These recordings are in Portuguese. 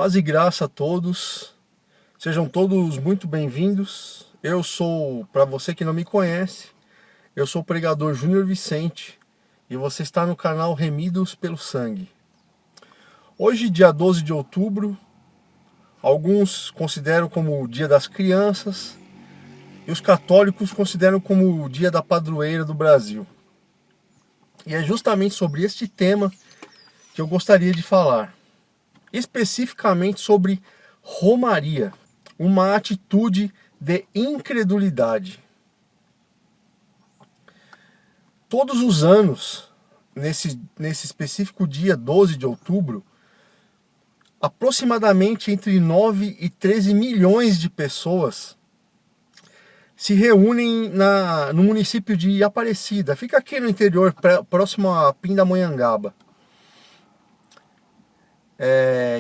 Paz e graça a todos, sejam todos muito bem-vindos. Eu sou, para você que não me conhece, eu sou o pregador Júnior Vicente e você está no canal Remidos pelo Sangue. Hoje, dia 12 de outubro, alguns consideram como o Dia das Crianças e os católicos consideram como o Dia da Padroeira do Brasil. E é justamente sobre este tema que eu gostaria de falar. Especificamente sobre romaria, uma atitude de incredulidade. Todos os anos, nesse específico dia 12 de outubro, aproximadamente entre 9 e 13 milhões de pessoas se reúnem no município de Aparecida. Fica aqui no interior, próximo a Pindamonhangaba.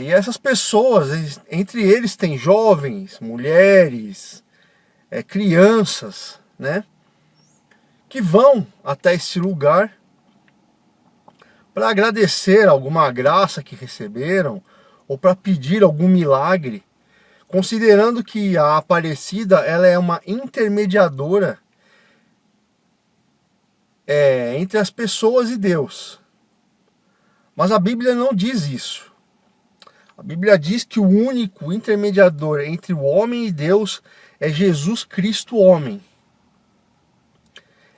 E essas pessoas, entre eles tem jovens, mulheres, crianças, né? Que vão até esse lugar para agradecer alguma graça que receberam ou para pedir algum milagre, considerando que a Aparecida ela é uma intermediadora entre as pessoas e Deus. Mas a Bíblia não diz isso. A Bíblia diz que o único intermediador entre o homem e Deus é Jesus Cristo, homem.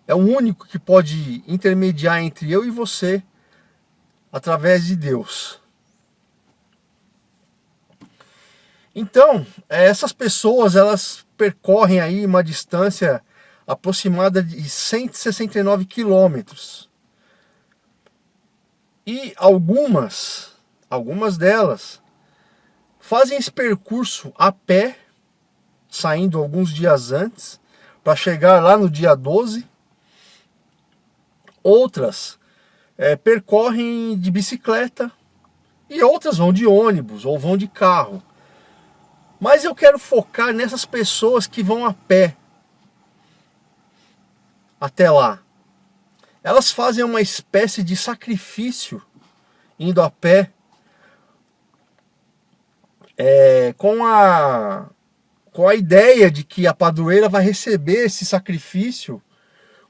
É o único que pode intermediar entre eu e você através de Deus. Então, essas pessoas, elas percorrem aí uma distância aproximada de 169 quilômetros. E algumas delas fazem esse percurso a pé, saindo alguns dias antes, para chegar lá no dia 12. Outras percorrem de bicicleta e outras vão de ônibus ou vão de carro. Mas eu quero focar nessas pessoas que vão a pé até lá. Elas fazem uma espécie de sacrifício indo a pé, com a ideia de que a padroeira vai receber esse sacrifício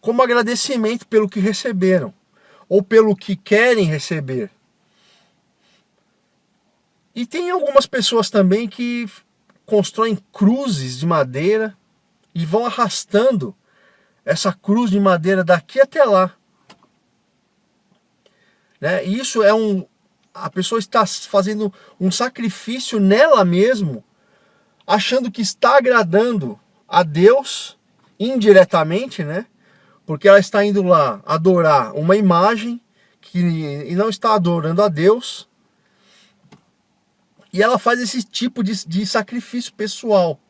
como agradecimento pelo que receberam, ou pelo que querem receber. E tem algumas pessoas também que constroem cruzes de madeira e vão arrastando essa cruz de madeira daqui até lá. Né? E isso a pessoa está fazendo um sacrifício nela mesmo, achando que está agradando a Deus indiretamente, né? Porque ela está indo lá adorar uma imagem e não está adorando a Deus. E ela faz esse tipo de sacrifício pessoal.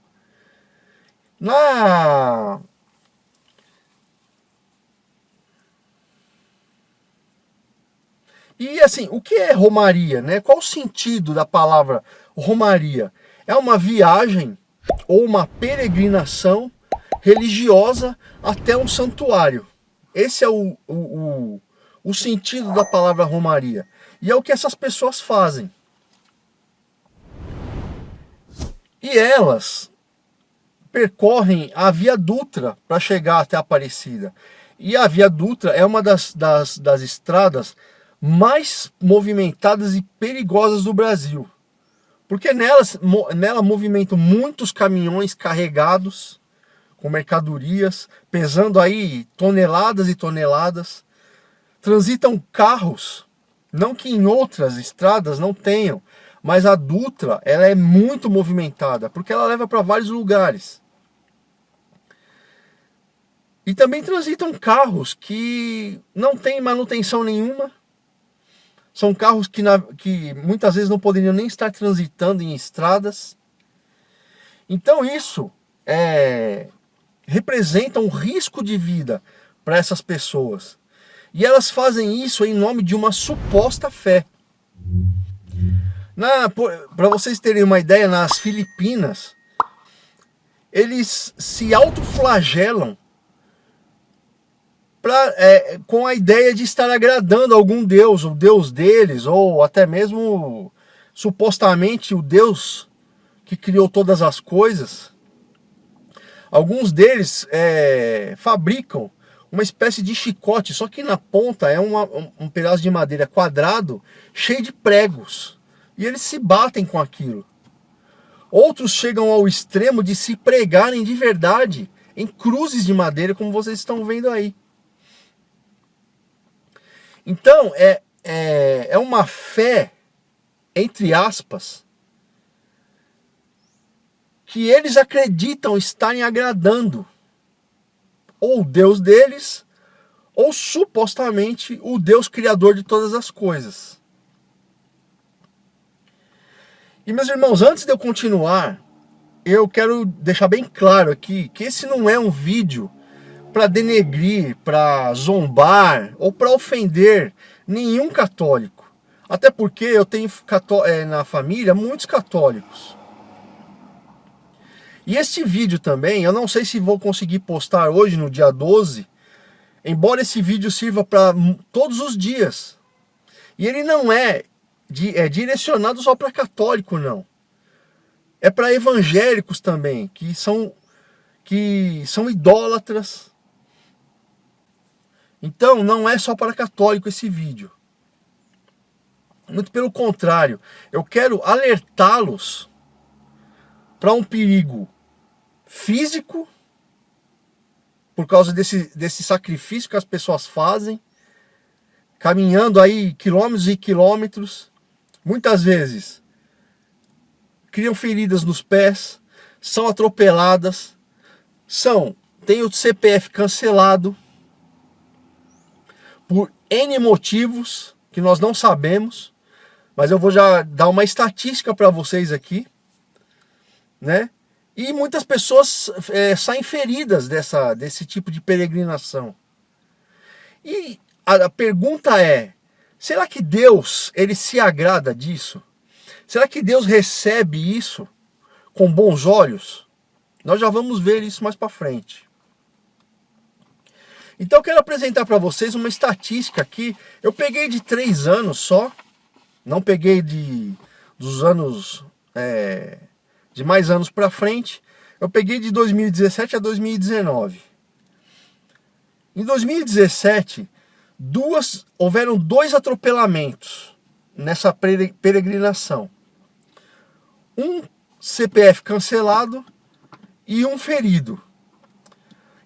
E assim, o que é romaria, né? Qual o sentido da palavra romaria? É uma viagem ou uma peregrinação religiosa até um santuário. Esse é o sentido da palavra romaria. E é o que essas pessoas fazem. E elas percorrem a Via Dutra para chegar até Aparecida. E a Via Dutra é uma das estradas mais movimentadas e perigosas do Brasil. Porque nela movimentam muitos caminhões carregados com mercadorias, pesando aí toneladas e toneladas. Transitam carros, não que em outras estradas não tenham, mas a Dutra ela é muito movimentada, porque ela leva para vários lugares. E também transitam carros que não têm manutenção nenhuma. São carros que muitas vezes não poderiam nem estar transitando em estradas. Então isso representa um risco de vida para essas pessoas. E elas fazem isso em nome de uma suposta fé. Para vocês terem uma ideia, nas Filipinas, eles se autoflagelam com a ideia de estar agradando a algum deus, o deus deles, ou até mesmo supostamente o Deus que criou todas as coisas, alguns deles fabricam uma espécie de chicote, só que na ponta é um pedaço de madeira quadrado, cheio de pregos. E eles se batem com aquilo. Outros chegam ao extremo de se pregarem de verdade em cruzes de madeira, como vocês estão vendo aí. Então, é uma fé, entre aspas, que eles acreditam estarem agradando ou o Deus deles, ou supostamente o Deus criador de todas as coisas. E meus irmãos, antes de eu continuar, eu quero deixar bem claro aqui que esse não é um vídeo para denegrir, para zombar ou para ofender nenhum católico. Até porque eu tenho na família muitos católicos. E este vídeo também, eu não sei se vou conseguir postar hoje no dia 12, embora esse vídeo sirva para todos os dias. E ele não é direcionado só para católico, não. É para evangélicos também, que são idólatras. Então não é só para católico esse vídeo. Muito pelo contrário, eu quero alertá-los para um perigo físico, por causa desse sacrifício que as pessoas fazem, caminhando aí quilômetros e quilômetros, muitas vezes criam feridas nos pés, são atropeladas, têm o CPF cancelado por N motivos que nós não sabemos, mas eu vou já dar uma estatística para vocês aqui, né? E muitas pessoas saem feridas desse tipo de peregrinação. E a pergunta é, será que Deus ele se agrada disso? Será que Deus recebe isso com bons olhos? Nós já vamos ver isso mais para frente. Então eu quero apresentar para vocês uma estatística aqui. Eu peguei de 3 anos só, não peguei dos anos de mais anos para frente. Eu peguei de 2017 a 2019. Em 2017, houveram 2 atropelamentos nessa peregrinação. Um CPF cancelado e um ferido.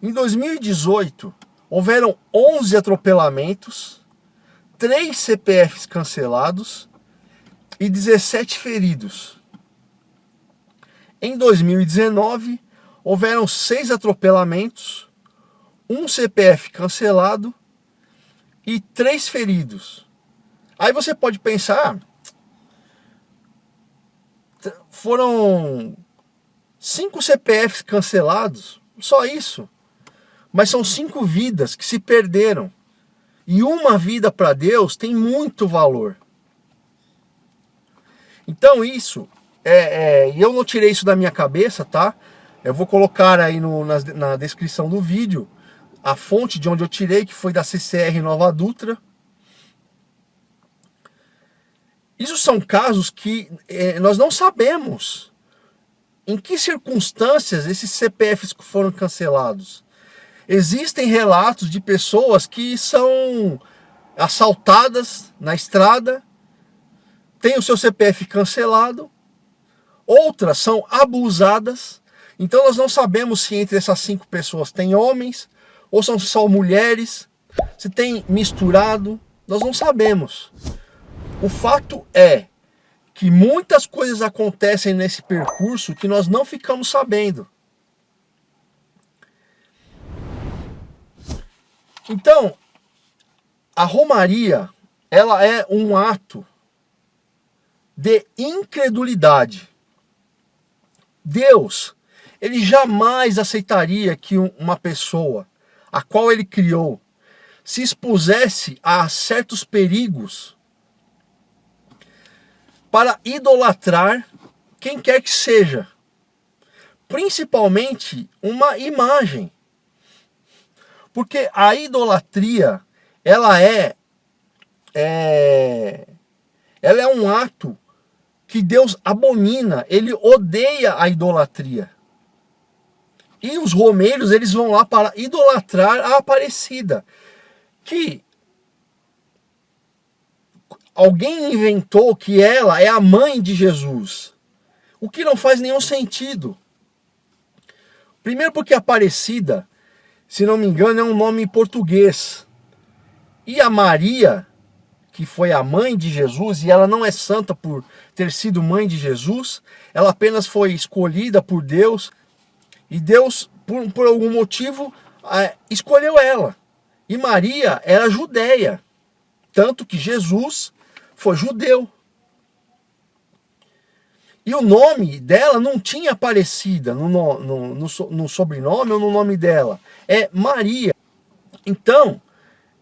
Em 2018, houveram 11 atropelamentos, 3 CPFs cancelados e 17 feridos. Em 2019, houveram 6 atropelamentos, 1 CPF cancelado e 3 feridos. Aí você pode pensar, foram 5 CPFs cancelados, só isso. Mas são 5 vidas que se perderam. E uma vida para Deus tem muito valor. Então isso, eu não tirei isso da minha cabeça, tá? Eu vou colocar aí na descrição do vídeo a fonte de onde eu tirei, que foi da CCR Nova Dutra. Isso são casos que nós não sabemos em que circunstâncias esses CPFs foram cancelados. Existem relatos de pessoas que são assaltadas na estrada, têm o seu CPF cancelado, outras são abusadas. Então nós não sabemos se entre essas 5 pessoas tem homens ou são só mulheres, se tem misturado, nós não sabemos. O fato é que muitas coisas acontecem nesse percurso que nós não ficamos sabendo. Então, a romaria, ela é um ato de incredulidade. Deus, ele jamais aceitaria que uma pessoa, a qual ele criou, se expusesse a certos perigos para idolatrar quem quer que seja, principalmente uma imagem. Porque a idolatria, ela é um ato que Deus abomina, ele odeia a idolatria. E os romeiros, eles vão lá para idolatrar a Aparecida, que alguém inventou que ela é a mãe de Jesus, o que não faz nenhum sentido. Primeiro porque Aparecida, se não me engano, é um nome português. E a Maria, que foi a mãe de Jesus, e ela não é santa por ter sido mãe de Jesus, ela apenas foi escolhida por Deus, e Deus, por algum motivo, escolheu ela. E Maria era judeia, tanto que Jesus foi judeu. E o nome dela não tinha Aparecida no sobrenome ou no nome dela, é Maria. Então,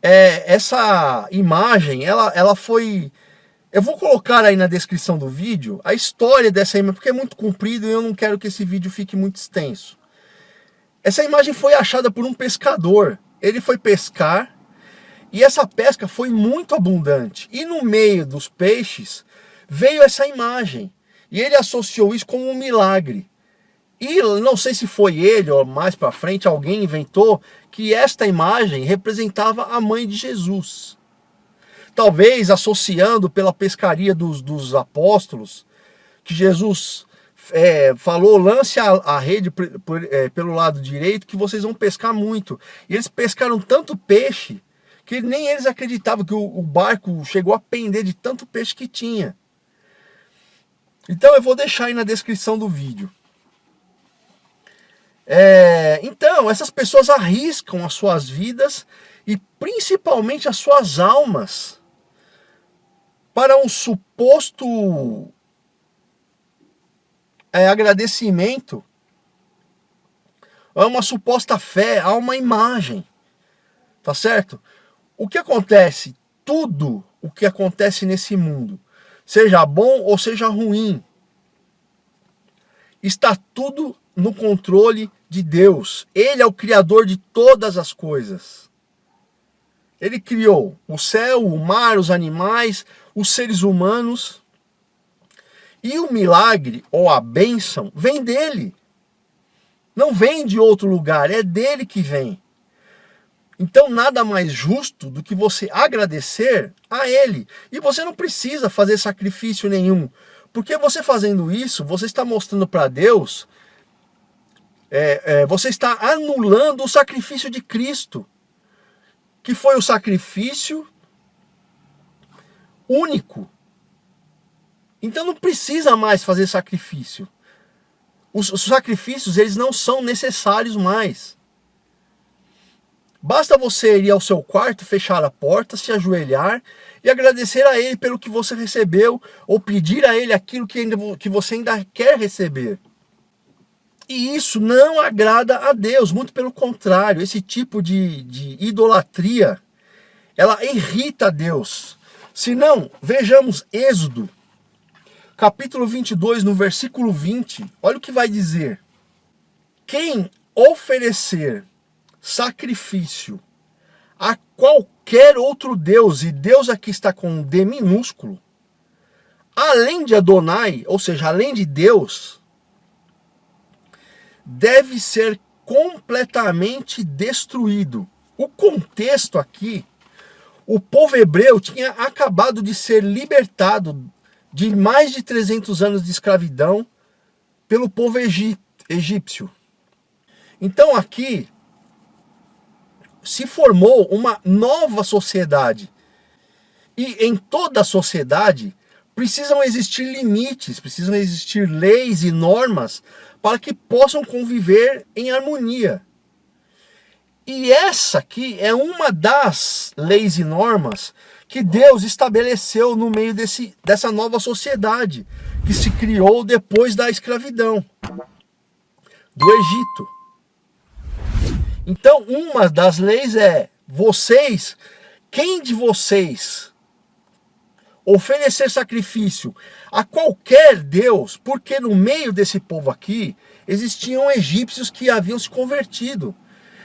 essa imagem, ela foi... Eu vou colocar aí na descrição do vídeo a história dessa imagem, porque é muito comprido e eu não quero que esse vídeo fique muito extenso. Essa imagem foi achada por um pescador. Ele foi pescar e essa pesca foi muito abundante. E no meio dos peixes veio essa imagem. E ele associou isso como um milagre. E não sei se foi ele ou mais para frente alguém inventou que esta imagem representava a mãe de Jesus. Talvez associando pela pescaria dos apóstolos, que Jesus falou, lance a rede pelo lado direito que vocês vão pescar muito. E eles pescaram tanto peixe que nem eles acreditavam que o barco chegou a pender de tanto peixe que tinha. Então eu vou deixar aí na descrição do vídeo. Então, essas pessoas arriscam as suas vidas e principalmente as suas almas para um suposto agradecimento, a uma suposta fé, a uma imagem. Tá certo? O que acontece? Tudo o que acontece nesse mundo, seja bom ou seja ruim, está tudo no controle de Deus. Ele é o criador de todas as coisas. Ele criou o céu, o mar, os animais, os seres humanos. E o milagre ou a bênção vem dele. Não vem de outro lugar, é dele que vem. Então nada mais justo do que você agradecer a ele. E você não precisa fazer sacrifício nenhum. Porque você fazendo isso, você está mostrando para Deus, você está anulando o sacrifício de Cristo. Que foi o sacrifício único. Então não precisa mais fazer sacrifício. Os sacrifícios, eles não são necessários mais. Basta você ir ao seu quarto, fechar a porta, se ajoelhar e agradecer a Ele pelo que você recebeu, ou pedir a Ele aquilo que você ainda quer receber. E isso não agrada a Deus, muito pelo contrário, esse tipo de idolatria, ela irrita a Deus. Se não, vejamos Êxodo, capítulo 22, no versículo 20, olha o que vai dizer. Quem oferecer sacrifício a qualquer outro Deus, e Deus aqui está com um D minúsculo, além de Adonai, ou seja, além de Deus, deve ser completamente destruído. O contexto aqui, o povo hebreu tinha acabado de ser libertado de mais de 300 anos de escravidão pelo povo egípcio. Então aqui se formou uma nova sociedade. E em toda a sociedade precisam existir limites, precisam existir leis e normas para que possam conviver em harmonia. E essa aqui é uma das leis e normas que Deus estabeleceu no meio dessa nova sociedade que se criou depois da escravidão do Egito. Então, uma das leis é, quem de vocês oferecer sacrifício a qualquer Deus, porque no meio desse povo aqui, existiam egípcios que haviam se convertido.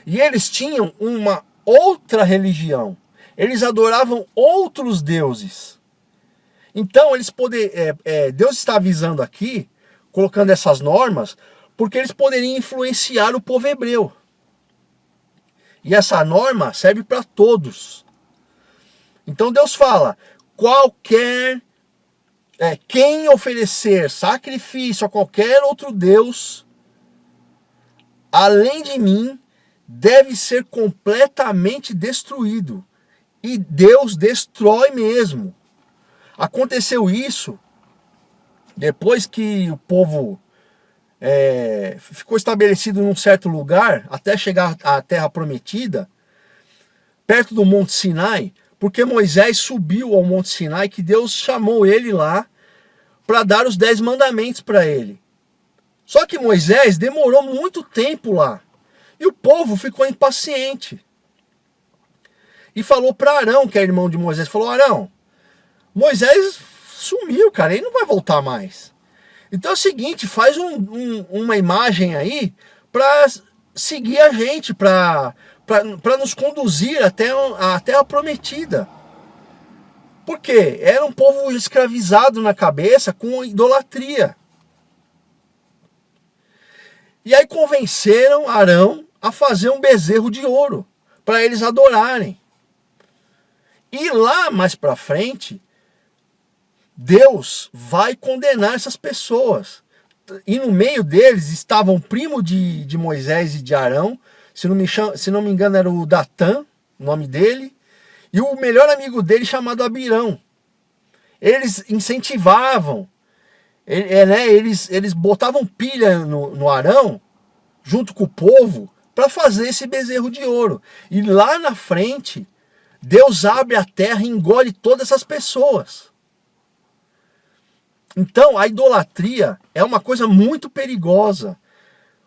E eles tinham uma outra religião. Eles adoravam outros deuses. Então Deus está avisando aqui, colocando essas normas, porque eles poderiam influenciar o povo hebreu. E essa norma serve para todos. Então Deus fala, quem oferecer sacrifício a qualquer outro Deus, além de mim, deve ser completamente destruído. E Deus destrói mesmo. Aconteceu isso depois que o povo ficou estabelecido num certo lugar, até chegar à terra prometida, perto do Monte Sinai, porque Moisés subiu ao Monte Sinai, que Deus chamou ele lá para dar os 10 mandamentos para ele. Só que Moisés demorou muito tempo lá. E o povo ficou impaciente. E falou para Arão, que é irmão de Moisés, falou, Arão, Moisés sumiu, cara, ele não vai voltar mais. Então é o seguinte, faz uma imagem aí para seguir a gente, para nos conduzir até a terra prometida. Por quê? Era um povo escravizado na cabeça com idolatria. E aí convenceram Arão a fazer um bezerro de ouro para eles adorarem. E lá mais para frente, Deus vai condenar essas pessoas. E no meio deles estavam o primo de Moisés e de Arão, se não me engano era o Datã, o nome dele, e o melhor amigo dele chamado Abirão. Eles incentivavam, eles botavam pilha no Arão, junto com o povo, para fazer esse bezerro de ouro. E lá na frente, Deus abre a terra e engole todas essas pessoas. Então, a idolatria é uma coisa muito perigosa.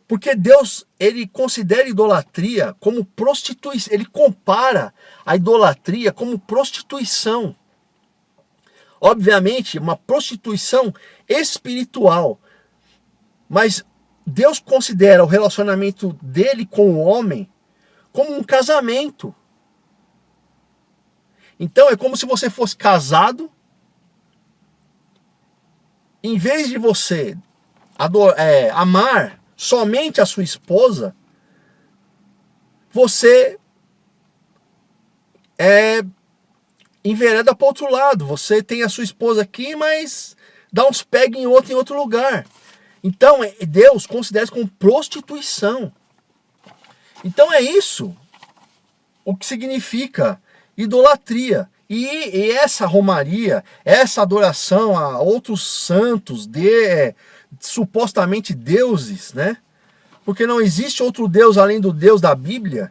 Porque Deus, ele considera a idolatria como prostituição. Ele compara a idolatria como prostituição. Obviamente, uma prostituição espiritual. Mas Deus considera o relacionamento dele com o homem como um casamento. Então é como se você fosse casado. Em vez de você amar somente a sua esposa, você envereda para o outro lado. Você tem a sua esposa aqui, mas dá uns pega em outro lugar. Então Deus considera isso como prostituição. Então é isso o que significa idolatria. E essa romaria, essa adoração a outros santos, supostamente deuses, né? Porque não existe outro Deus além do Deus da Bíblia.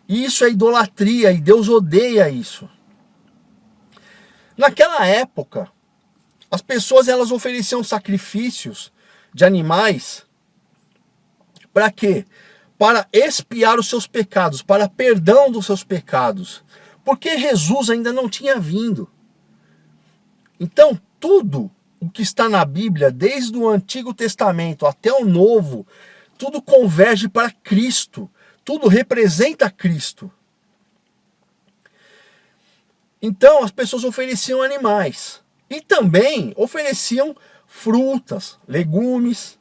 E isso é idolatria e Deus odeia isso. Naquela época, as pessoas elas ofereciam sacrifícios de animais. Para quê? Para expiar os seus pecados, para perdão dos seus pecados. Porque Jesus ainda não tinha vindo. Então, tudo o que está na Bíblia, desde o Antigo Testamento até o Novo, tudo converge para Cristo. Tudo representa Cristo. Então, as pessoas ofereciam animais. E também ofereciam frutas, legumes.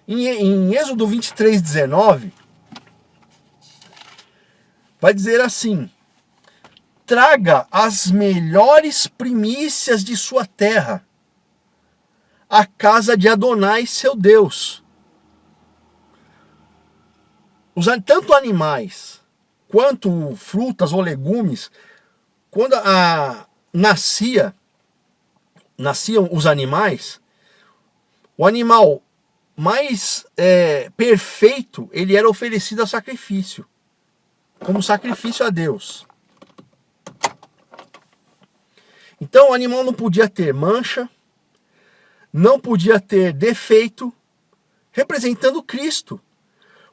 Em Êxodo 23:19, vai dizer assim: traga as melhores primícias de sua terra, à casa de Adonai, seu Deus. Tanto animais quanto frutas ou legumes, quando nasciam os animais, o animal mais perfeito, ele era oferecido a sacrifício, como sacrifício a Deus. Então o animal não podia ter mancha, não podia ter defeito, representando Cristo.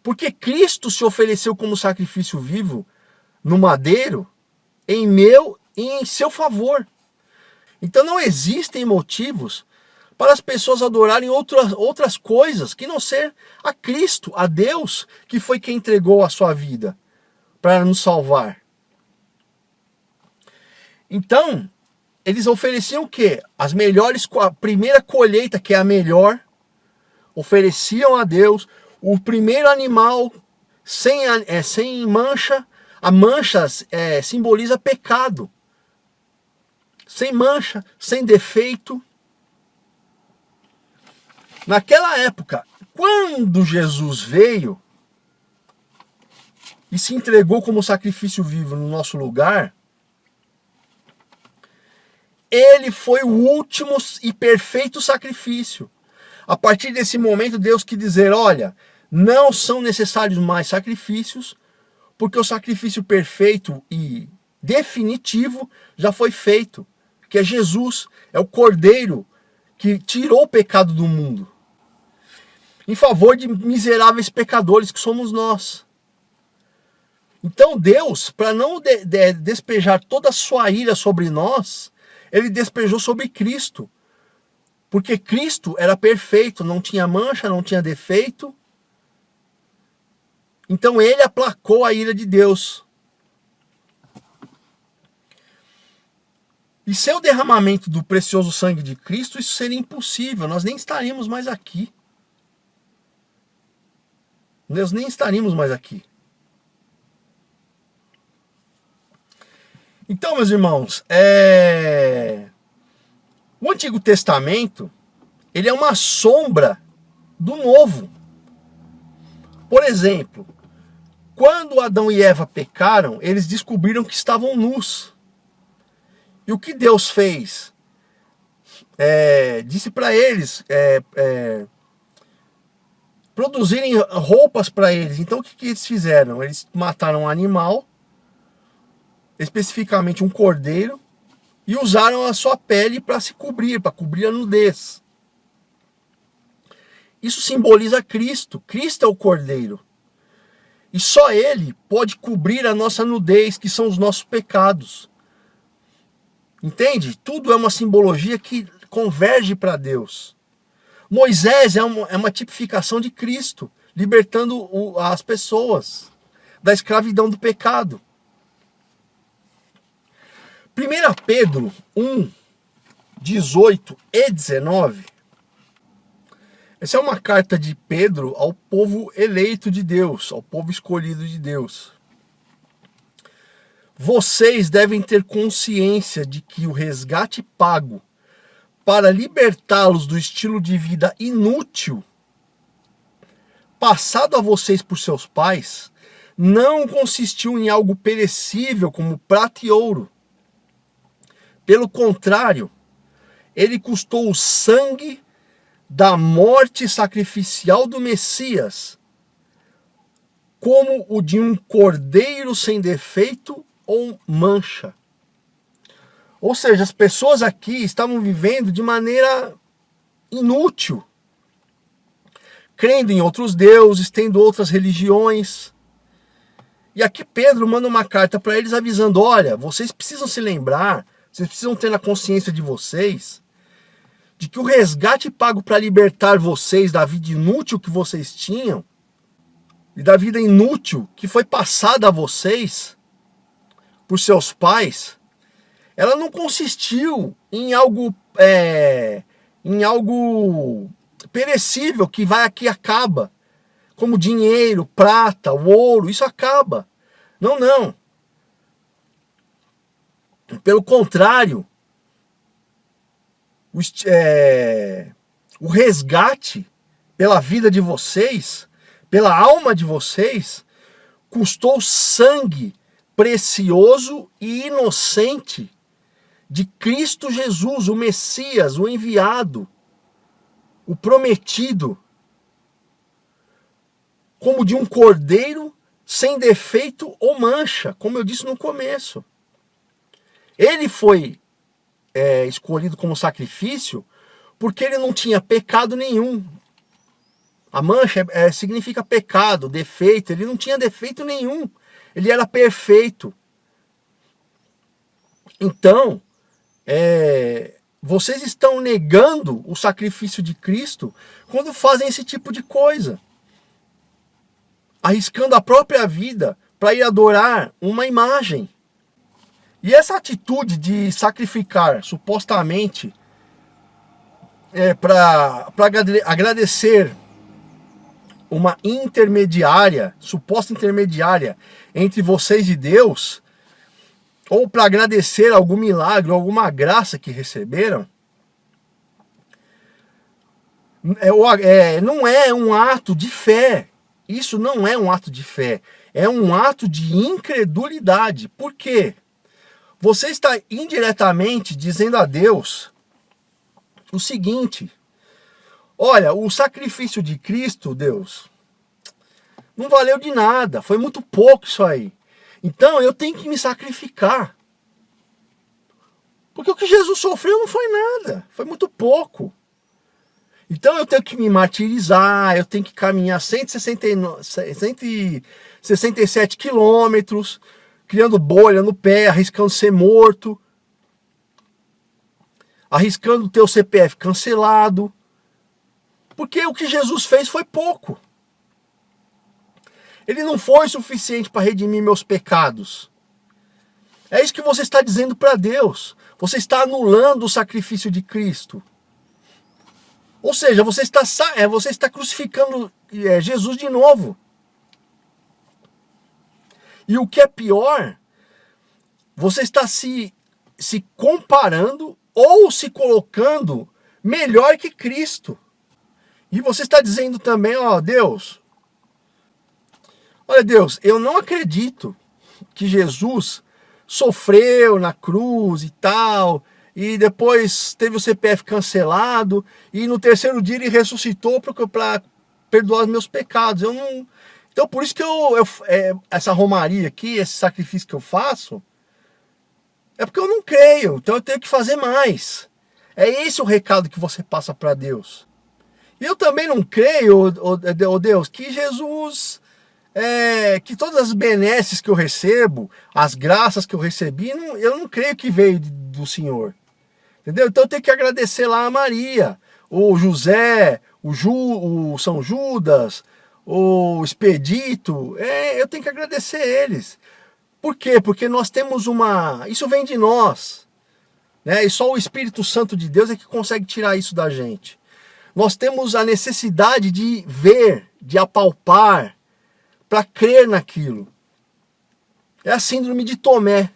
Porque Cristo se ofereceu como sacrifício vivo no madeiro, em meu e em seu favor. Então não existem motivos para as pessoas adorarem outras coisas que não ser a Cristo, a Deus, que foi quem entregou a sua vida para nos salvar. Então, eles ofereciam o quê? As melhores, a primeira colheita, que é a melhor, ofereciam a Deus o primeiro animal sem mancha. A mancha simboliza pecado. Sem mancha, sem defeito. Naquela época, quando Jesus veio e se entregou como sacrifício vivo no nosso lugar, ele foi o último e perfeito sacrifício. A partir desse momento, Deus quis dizer, olha, não são necessários mais sacrifícios, porque o sacrifício perfeito e definitivo já foi feito, que é Jesus, é o Cordeiro que tirou o pecado do mundo, em favor de miseráveis pecadores que somos nós. Então Deus, para não despejar toda a sua ira sobre nós, ele despejou sobre Cristo. Porque Cristo era perfeito, não tinha mancha, não tinha defeito. Então ele aplacou a ira de Deus. E sem o derramamento do precioso sangue de Cristo, isso seria impossível. Nós nem estaríamos mais aqui. Nós nem estaríamos mais aqui. Então, meus irmãos, o Antigo Testamento, ele é uma sombra do Novo. Por exemplo, quando Adão e Eva pecaram, eles descobriram que estavam nus. E o que Deus fez? Disse para eles produzirem roupas para eles. Então o que eles fizeram? Eles mataram um animal, especificamente um cordeiro, e usaram a sua pele para se cobrir, para cobrir a nudez. Isso simboliza Cristo. Cristo é o Cordeiro. E só Ele pode cobrir a nossa nudez, que são os nossos pecados. Entende? Tudo é uma simbologia que converge para Deus. Moisés é uma tipificação de Cristo, libertando as pessoas da escravidão do pecado. 1 Pedro 1, 18 e 19. Essa é uma carta de Pedro ao povo eleito de Deus, ao povo escolhido de Deus. Vocês devem ter consciência de que o resgate pago para libertá-los do estilo de vida inútil passado a vocês por seus pais não consistiu em algo perecível como prata e ouro. Pelo contrário, ele custou o sangue da morte sacrificial do Messias, como o de um cordeiro sem defeito ou mancha. Ou seja, as pessoas aqui estavam vivendo de maneira inútil, crendo em outros deuses, tendo outras religiões. E aqui Pedro manda uma carta para eles avisando, olha, vocês precisam se lembrar, vocês precisam ter na consciência de vocês, de que o resgate pago para libertar vocês da vida inútil que vocês tinham, e da vida inútil que foi passada a vocês por seus pais, ela não consistiu em algo perecível que vai aqui e acaba, como dinheiro, prata, ouro, isso acaba. Não. Pelo contrário, o resgate pela vida de vocês, pela alma de vocês, custou sangue precioso e inocente de Cristo Jesus, o Messias, o enviado, o prometido, como de um cordeiro sem defeito ou mancha, como eu disse no começo. Ele foi escolhido como sacrifício porque ele não tinha pecado nenhum. A mancha significa pecado, defeito. Ele não tinha defeito nenhum. Ele era perfeito. Então, vocês estão negando o sacrifício de Cristo quando fazem esse tipo de coisa, arriscando a própria vida para ir adorar uma imagem. E essa atitude de sacrificar, supostamente, para agradecer uma intermediária, suposta intermediária entre vocês e Deus, ou para agradecer algum milagre, alguma graça que receberam, não é um ato de fé. Isso não é um ato de fé. É um ato de incredulidade. Por quê? Você está indiretamente dizendo a Deus o seguinte: olha, o sacrifício de Cristo, Deus, não valeu de nada. Foi muito pouco isso aí. Então eu tenho que me sacrificar. Porque o que Jesus sofreu não foi nada. Foi muito pouco. Então eu tenho que me martirizar, eu tenho que caminhar 167 quilômetros, criando bolha no pé, arriscando ser morto, arriscando ter o CPF cancelado. Porque o que Jesus fez foi pouco. Ele não foi suficiente para redimir meus pecados. É isso que você está dizendo para Deus. Você está anulando o sacrifício de Cristo. Ou seja, você está crucificando Jesus de novo. E o que é pior, você está se comparando ou se colocando melhor que Cristo. E você está dizendo também, ó, Deus, olha Deus, eu não acredito que Jesus sofreu na cruz e tal, e depois teve o CPF cancelado, e no terceiro dia ele ressuscitou para perdoar os meus pecados. Eu não... Então por isso que essa romaria aqui, esse sacrifício que eu faço, é porque eu não creio, então eu tenho que fazer mais. É esse o recado que você passa para Deus. E eu também não creio, ó Deus, que Jesus... que todas as benesses que eu recebo, as graças que eu recebi, eu não creio que veio do Senhor. Entendeu? Então eu tenho que agradecer lá a Maria, o José, o São Judas, o Expedito. Eu tenho que agradecer eles. Por quê? Porque nós temos isso vem de nós. Né? E só o Espírito Santo de Deus é que consegue tirar isso da gente. Nós temos a necessidade de ver, de apalpar, para crer naquilo. É a síndrome de Tomé.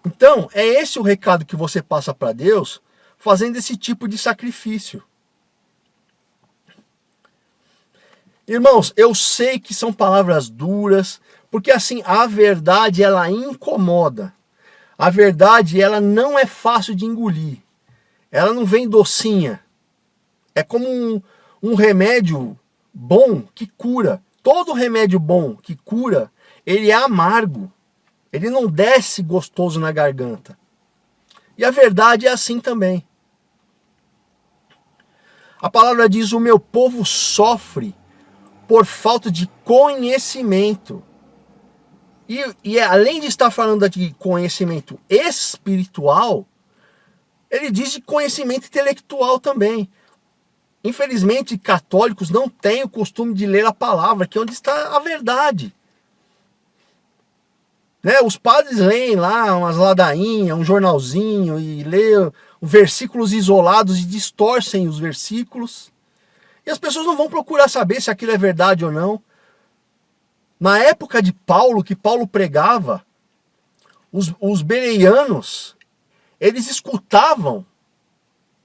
Então, é esse o recado que você passa para Deus, fazendo esse tipo de sacrifício. Irmãos, eu sei que são palavras duras, porque assim, a verdade ela incomoda. A verdade ela não é fácil de engolir. Ela não vem docinha. É como um remédio bom que cura. Todo remédio bom que cura, ele é amargo. Ele não desce gostoso na garganta. E a verdade é assim também. A palavra diz: o meu povo sofre por falta de conhecimento. E além de estar falando de conhecimento espiritual, ele diz de conhecimento intelectual também. Infelizmente, católicos não têm o costume de ler a palavra, que é onde está a verdade. Né? Os padres leem lá umas ladainhas, um jornalzinho, e lêem versículos isolados e distorcem os versículos. E as pessoas não vão procurar saber se aquilo é verdade ou não. Na época de Paulo, que Paulo pregava, os bereanos, eles escutavam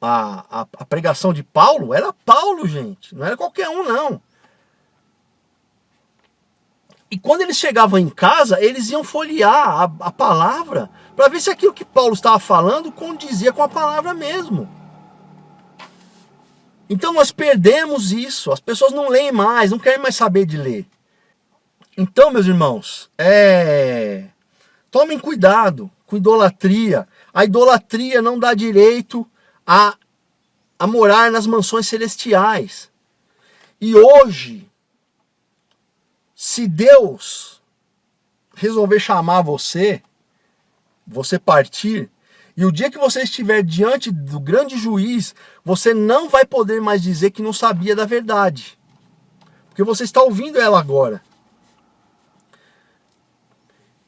a pregação de Paulo. Era Paulo, gente, não era qualquer um, não. E quando eles chegavam em casa, eles iam folhear a palavra para ver se aquilo que Paulo estava falando condizia com a palavra mesmo. Então nós perdemos isso. As pessoas não leem mais, não querem mais saber de ler. Então, meus irmãos, tomem cuidado com idolatria. A idolatria não dá direito a morar nas mansões celestiais. E hoje, se Deus resolver chamar você partir, e o dia que você estiver diante do grande juiz, você não vai poder mais dizer que não sabia da verdade. Porque você está ouvindo ela agora.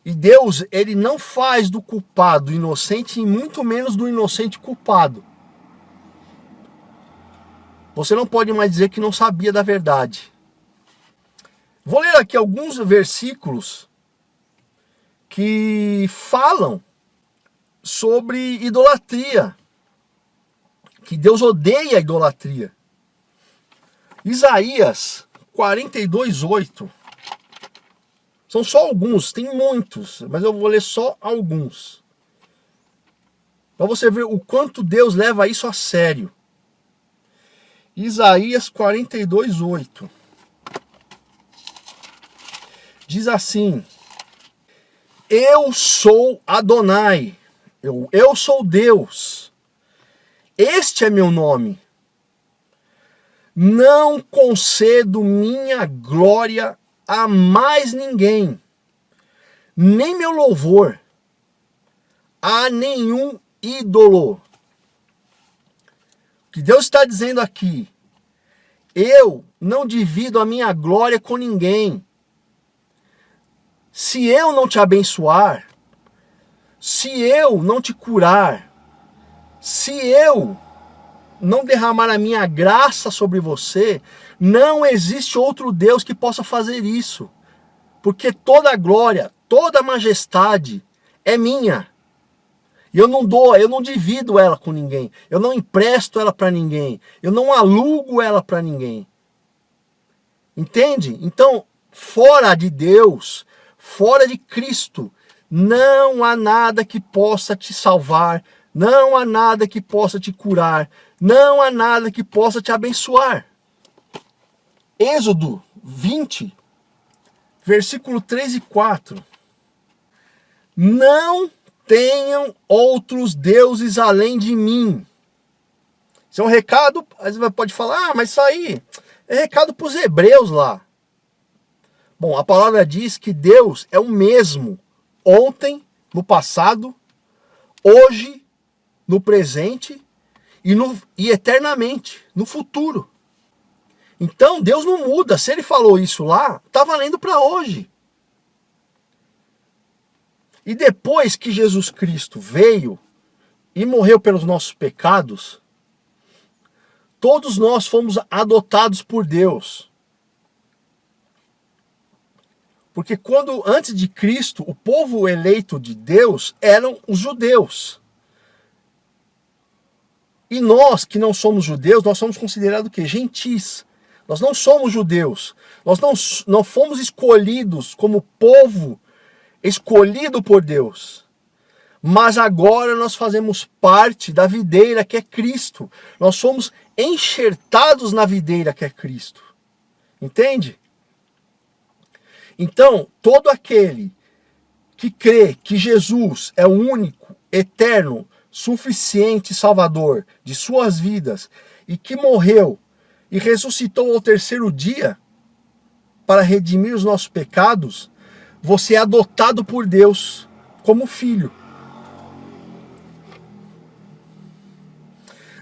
E Deus, ele não faz do culpado inocente e muito menos do inocente culpado. Você não pode mais dizer que não sabia da verdade. Vou ler aqui alguns versículos que falam sobre idolatria, que Deus odeia a idolatria. Isaías 42:8. São só alguns, tem muitos, mas eu vou ler só alguns. Para você ver o quanto Deus leva isso a sério. Isaías 42:8. Diz assim: Eu sou Adonai, eu sou Deus, este é meu nome. Não concedo minha glória a mais ninguém, nem meu louvor a nenhum ídolo. O que Deus está dizendo aqui: eu não divido a minha glória com ninguém. Se eu não te abençoar, se eu não te curar, se eu não derramar a minha graça sobre você, não existe outro Deus que possa fazer isso. Porque toda a glória, toda a majestade é minha. E eu não divido ela com ninguém. Eu não empresto ela para ninguém. Eu não alugo ela para ninguém. Entende? Então, fora de Deus, fora de Cristo, não há nada que possa te salvar, não há nada que possa te curar, não há nada que possa te abençoar. Êxodo 20, versículo 3 e 4. Não tenham outros deuses além de mim. Isso é um recado, às vezes pode falar, mas isso aí é recado para os hebreus lá. Bom, a palavra diz que Deus é o mesmo ontem, no passado, hoje, no presente e eternamente, no futuro. Então Deus não muda. Se ele falou isso lá, está valendo para hoje. E depois que Jesus Cristo veio e morreu pelos nossos pecados, todos nós fomos adotados por Deus. Porque antes de Cristo, o povo eleito de Deus eram os judeus. E nós que não somos judeus, nós somos considerados o quê? Gentis. Nós não somos judeus. Nós não fomos escolhidos como povo escolhido por Deus. Mas agora nós fazemos parte da videira que é Cristo. Nós somos enxertados na videira que é Cristo. Entende? Então, todo aquele que crê que Jesus é o único, eterno, suficiente Salvador de suas vidas e que morreu e ressuscitou ao terceiro dia para redimir os nossos pecados, você é adotado por Deus como filho.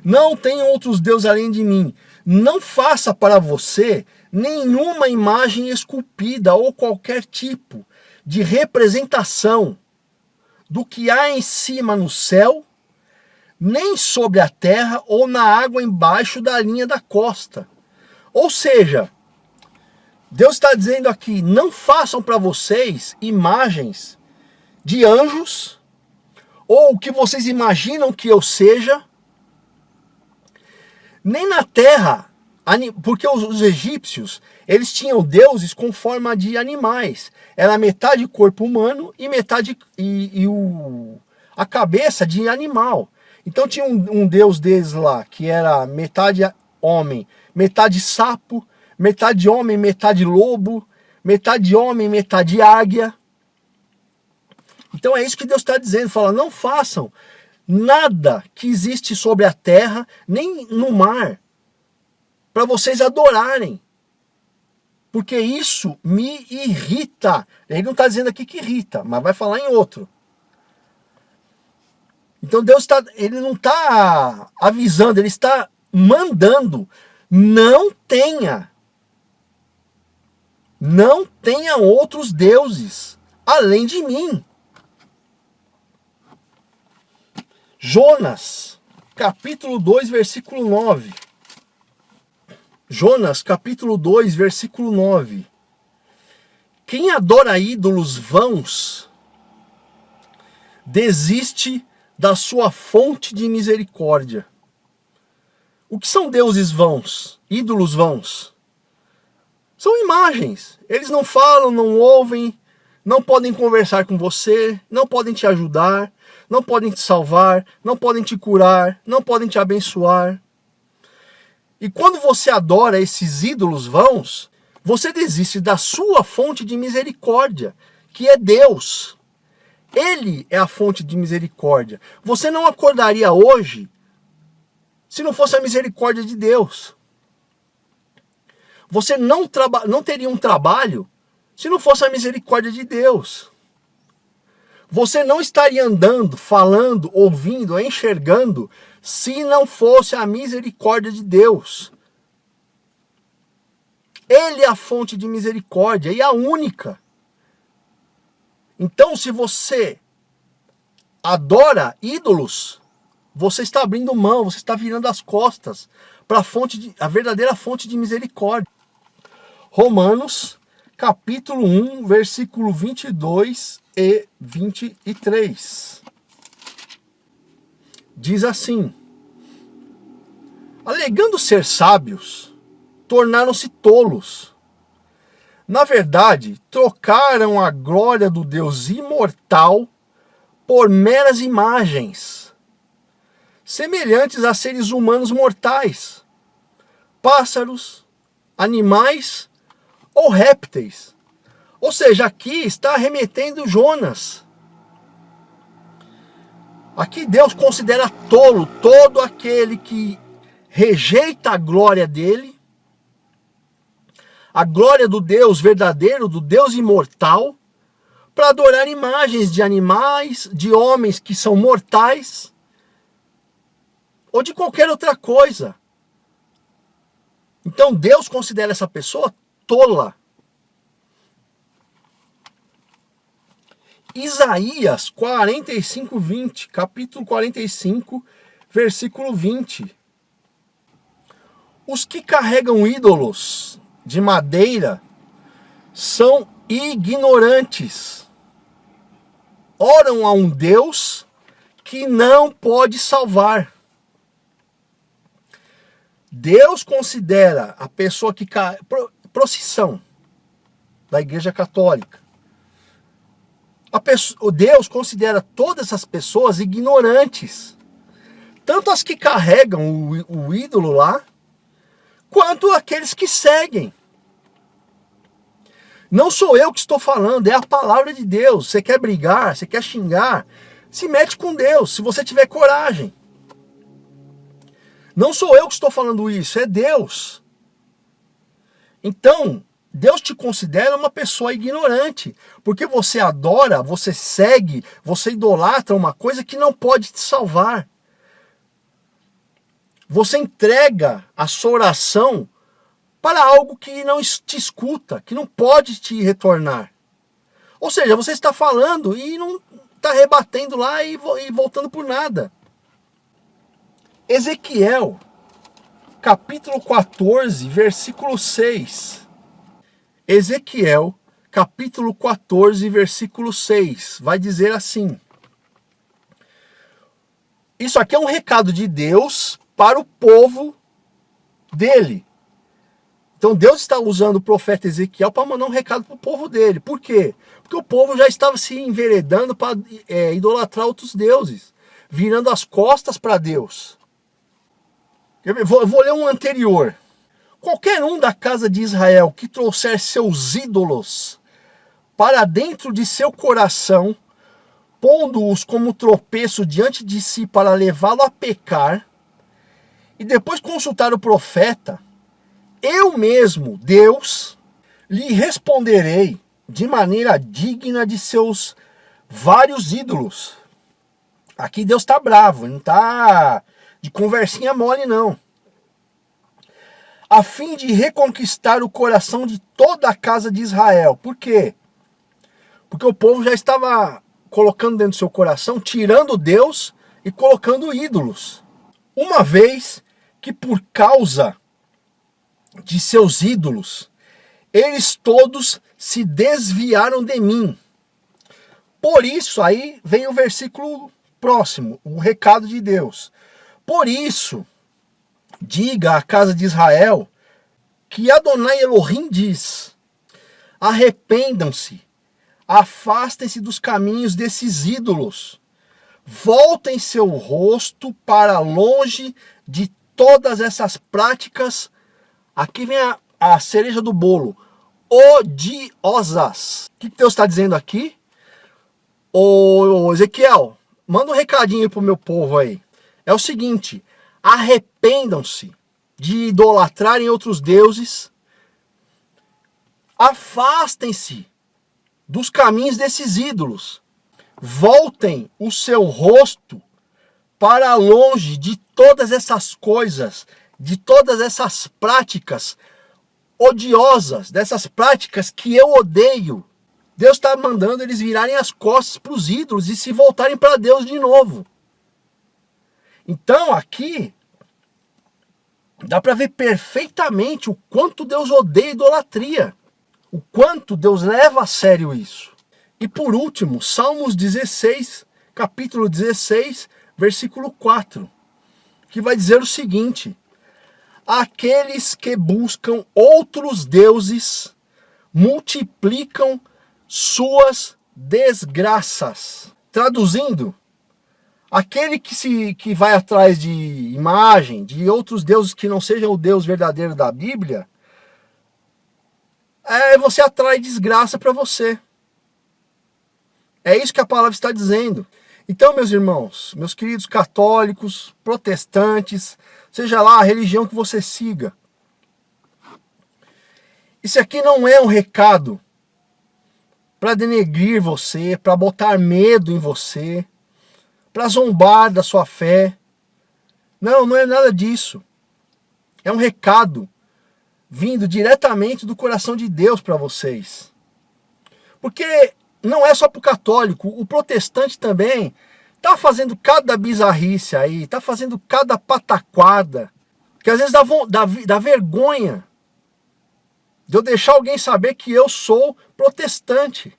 Não tem outros deuses além de mim. Não faça para você nenhuma imagem esculpida ou qualquer tipo de representação do que há em cima no céu, nem sobre a terra ou na água embaixo da linha da costa. Ou seja, Deus está dizendo aqui, não façam para vocês imagens de anjos, ou o que vocês imaginam que eu seja, nem na terra, porque os egípcios, eles tinham deuses com forma de animais. Era metade corpo humano e metade a cabeça de animal. Então tinha um deus deles lá, que era metade homem, metade sapo, metade homem, metade lobo, metade homem, metade águia. Então é isso que Deus está dizendo, fala, não façam nada que existe sobre a terra, nem no mar, para vocês adorarem. Porque isso me irrita. Ele não está dizendo aqui que irrita, mas vai falar em outro. Então Deus ele não está avisando, ele está mandando. Não tenha outros deuses além de mim. Jonas, capítulo 2, versículo 9. Jonas, capítulo 2, versículo 9. Quem adora ídolos vãos, desiste da sua fonte de misericórdia. O que são deuses vãos? Ídolos vãos? São imagens. Eles não falam, não ouvem, não podem conversar com você, não podem te ajudar, não podem te salvar, não podem te curar, não podem te abençoar. E quando você adora esses ídolos vãos, você desiste da sua fonte de misericórdia, que é Deus. Ele é a fonte de misericórdia. Você não acordaria hoje se não fosse a misericórdia de Deus. Você não teria um trabalho se não fosse a misericórdia de Deus. Você não estaria andando, falando, ouvindo, enxergando, se não fosse a misericórdia de Deus. Ele é a fonte de misericórdia e a única. Então, se você adora ídolos, você está abrindo mão, você está virando as costas para a verdadeira fonte de misericórdia. Romanos, capítulo 1, versículo 22 e 23. Diz assim: alegando ser sábios, tornaram-se tolos. Na verdade, trocaram a glória do Deus imortal por meras imagens, semelhantes a seres humanos mortais, pássaros, animais ou répteis. Ou seja, aqui está remetendo Jonas. Aqui Deus considera tolo todo aquele que rejeita a glória dele, a glória do Deus verdadeiro, do Deus imortal, para adorar imagens de animais, de homens que são mortais, ou de qualquer outra coisa. Então Deus considera essa pessoa tola. Isaías 45, 20, capítulo 45, versículo 20. Os que carregam ídolos de madeira são ignorantes. Oram a um Deus que não pode salvar. Deus considera a pessoa que procissão da Igreja Católica. Deus considera todas essas pessoas ignorantes. Tanto as que carregam o ídolo lá, quanto aqueles que seguem. Não sou eu que estou falando, é a palavra de Deus. Você quer brigar, você quer xingar, se mete com Deus, se você tiver coragem. Não sou eu que estou falando isso, é Deus. Então, Deus te considera uma pessoa ignorante, porque você adora, você segue, você idolatra uma coisa que não pode te salvar. Você entrega a sua oração para algo que não te escuta, que não pode te retornar. Ou seja, você está falando e não está rebatendo lá e voltando por nada. Ezequiel, capítulo 14, versículo 6. Ezequiel, capítulo 14, versículo 6, vai dizer assim. Isso aqui é um recado de Deus para o povo dele. Então Deus está usando o profeta Ezequiel para mandar um recado para o povo dele. Por quê? Porque o povo já estava se enveredando para idolatrar outros deuses, virando as costas para Deus. Eu vou ler um anterior. Qualquer um da casa de Israel que trouxer seus ídolos para dentro de seu coração, pondo-os como tropeço diante de si para levá-lo a pecar, e depois consultar o profeta, eu mesmo, Deus, lhe responderei de maneira digna de seus vários ídolos. Aqui Deus está bravo, não está de conversinha mole não. A fim de reconquistar o coração de toda a casa de Israel. Por quê? Porque o povo já estava colocando dentro do seu coração, tirando Deus e colocando ídolos. Uma vez que por causa de seus ídolos, eles todos se desviaram de mim. Por isso, aí vem o versículo próximo, o recado de Deus. Por isso, diga à casa de Israel que Adonai Elohim diz: arrependam-se, afastem-se dos caminhos desses ídolos, voltem seu rosto para longe de todas essas práticas. Aqui vem a cereja do bolo, odiosas. O que Deus está dizendo aqui? Ô Ezequiel, manda um recadinho pro meu povo aí. É o seguinte: arrependam-se de idolatrarem outros deuses, afastem-se dos caminhos desses ídolos, voltem o seu rosto para longe de todas essas coisas, de todas essas práticas odiosas, dessas práticas que eu odeio. Deus está mandando eles virarem as costas para os ídolos e se voltarem para Deus de novo. Então aqui dá para ver perfeitamente o quanto Deus odeia idolatria, o quanto Deus leva a sério isso. E por último, Salmos 16, capítulo 16, versículo 4, que vai dizer o seguinte: aqueles que buscam outros deuses multiplicam suas desgraças. Traduzindo, aquele que vai atrás de imagem, de outros deuses que não sejam o Deus verdadeiro da Bíblia, você atrai desgraça para você. É isso que a palavra está dizendo. Então, meus irmãos, meus queridos católicos, protestantes, seja lá a religião que você siga, isso aqui não é um recado para denegrir você, para botar medo em você, para zombar da sua fé. Não, não é nada disso. É um recado vindo diretamente do coração de Deus para vocês. Porque não é só para o católico, o protestante também está fazendo cada bizarrice aí, está fazendo cada pataquada, que às vezes dá vergonha de eu deixar alguém saber que eu sou protestante.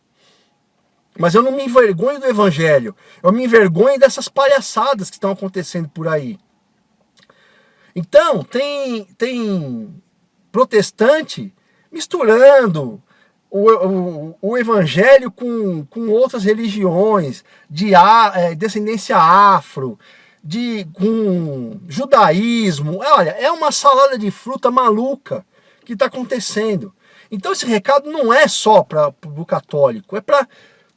Mas eu não me envergonho do evangelho, eu me envergonho dessas palhaçadas que estão acontecendo por aí. Então, tem protestante misturando o evangelho com outras religiões, de descendência afro, com judaísmo. Olha, é uma salada de fruta maluca que está acontecendo. Então esse recado não é só para o católico, é para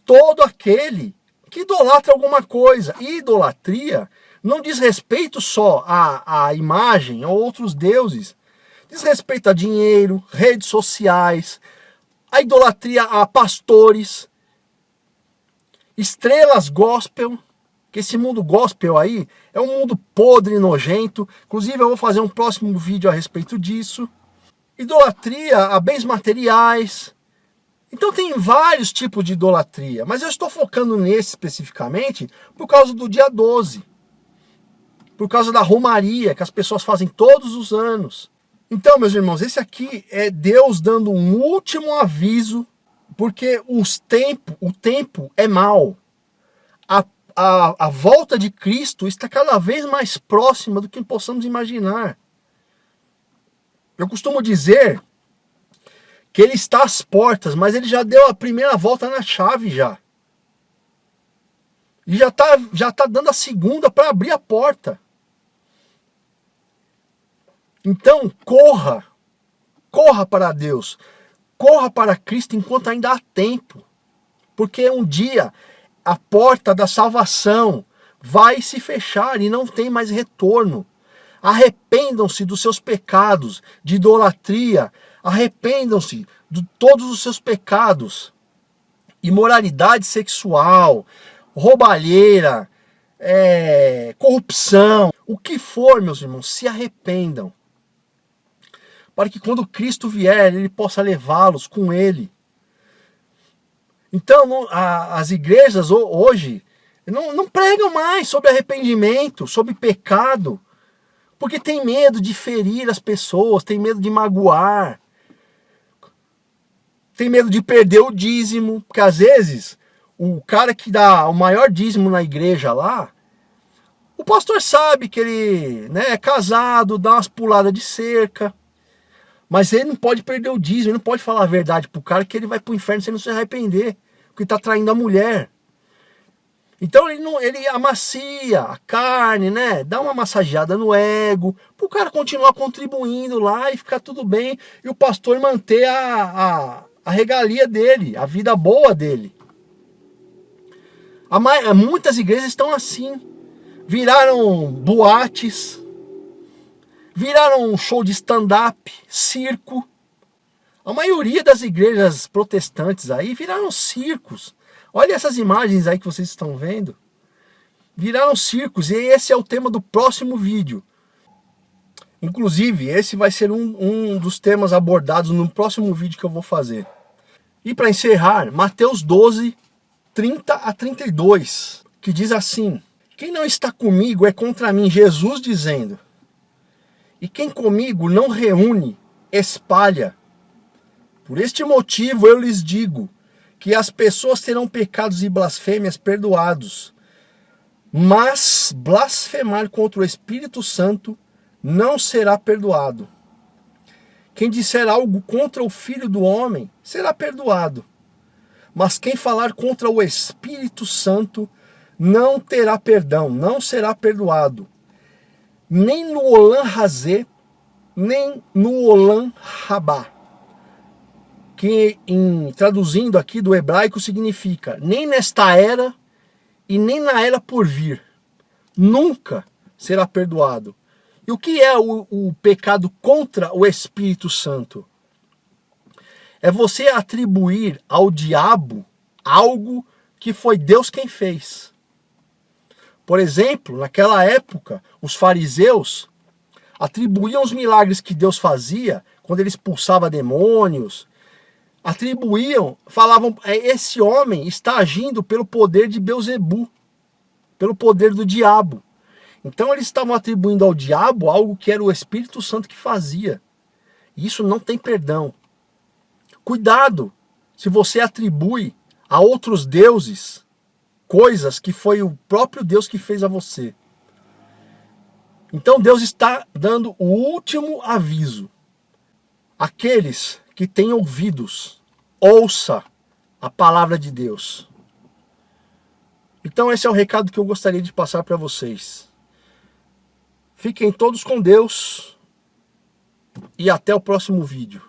todo aquele que idolatra alguma coisa. E idolatria não diz respeito só à imagem, a outros deuses. Diz respeito a dinheiro, redes sociais, a idolatria a pastores, estrelas gospel, que esse mundo gospel aí é um mundo podre e nojento. Inclusive eu vou fazer um próximo vídeo a respeito disso. Idolatria a bens materiais. Então tem vários tipos de idolatria, mas eu estou focando nesse especificamente por causa do dia 12. Por causa da romaria que as pessoas fazem todos os anos. Então, meus irmãos, esse aqui é Deus dando um último aviso, porque o tempo é mau. A volta de Cristo está cada vez mais próxima do que possamos imaginar. Eu costumo dizer que ele está às portas, mas ele já deu a primeira volta na chave já. E já tá dando a segunda para abrir a porta. Então, corra para Deus, corra para Cristo enquanto ainda há tempo, porque um dia a porta da salvação vai se fechar e não tem mais retorno. Arrependam-se dos seus pecados de idolatria, arrependam-se de todos os seus pecados, imoralidade sexual, roubalheira, corrupção, o que for, meus irmãos, se arrependam, para que quando Cristo vier, ele possa levá-los com ele. Então as igrejas hoje não pregam mais sobre arrependimento, sobre pecado, porque tem medo de ferir as pessoas, tem medo de magoar, tem medo de perder o dízimo, porque às vezes o cara que dá o maior dízimo na igreja lá, o pastor sabe que ele, né, é casado, dá umas puladas de cerca, mas ele não pode perder o dízimo, ele não pode falar a verdade pro cara que ele vai pro inferno sem não se arrepender, porque tá traindo a mulher. Então ele amacia a carne, né? Dá uma massageada no ego, pro cara continuar contribuindo lá e ficar tudo bem, e o pastor manter a regalia dele, a vida boa dele. Muitas igrejas estão assim, viraram boates, viraram um show de stand-up, circo. A maioria das igrejas protestantes aí viraram circos. Olha essas imagens aí que vocês estão vendo. Viraram circos, e esse é o tema do próximo vídeo. Inclusive, esse vai ser um dos temas abordados no próximo vídeo que eu vou fazer. E para encerrar, Mateus 12, 30 a 32, que diz assim: quem não está comigo é contra mim, Jesus dizendo. E quem comigo não reúne, espalha. Por este motivo eu lhes digo que as pessoas terão pecados e blasfêmias perdoados, mas blasfemar contra o Espírito Santo não será perdoado. Quem disser algo contra o Filho do Homem será perdoado, mas quem falar contra o Espírito Santo não terá perdão, não será perdoado, nem no Olam Hazé, nem no Olam Rabá, que traduzindo aqui do hebraico significa nem nesta era e nem na era por vir, nunca será perdoado. E o que é o pecado contra o Espírito Santo? É você atribuir ao diabo algo que foi Deus quem fez. Por exemplo, naquela época, os fariseus atribuíam os milagres que Deus fazia, quando ele expulsava demônios, atribuíam, falavam, esse homem está agindo pelo poder de Belzebu, pelo poder do diabo. Então eles estavam atribuindo ao diabo algo que era o Espírito Santo que fazia. Isso não tem perdão. Cuidado se você atribui a outros deuses coisas que foi o próprio Deus que fez a você. Então Deus está dando o último aviso. Aqueles que têm ouvidos, ouça a palavra de Deus. Então esse é o recado que eu gostaria de passar para vocês. Fiquem todos com Deus e até o próximo vídeo.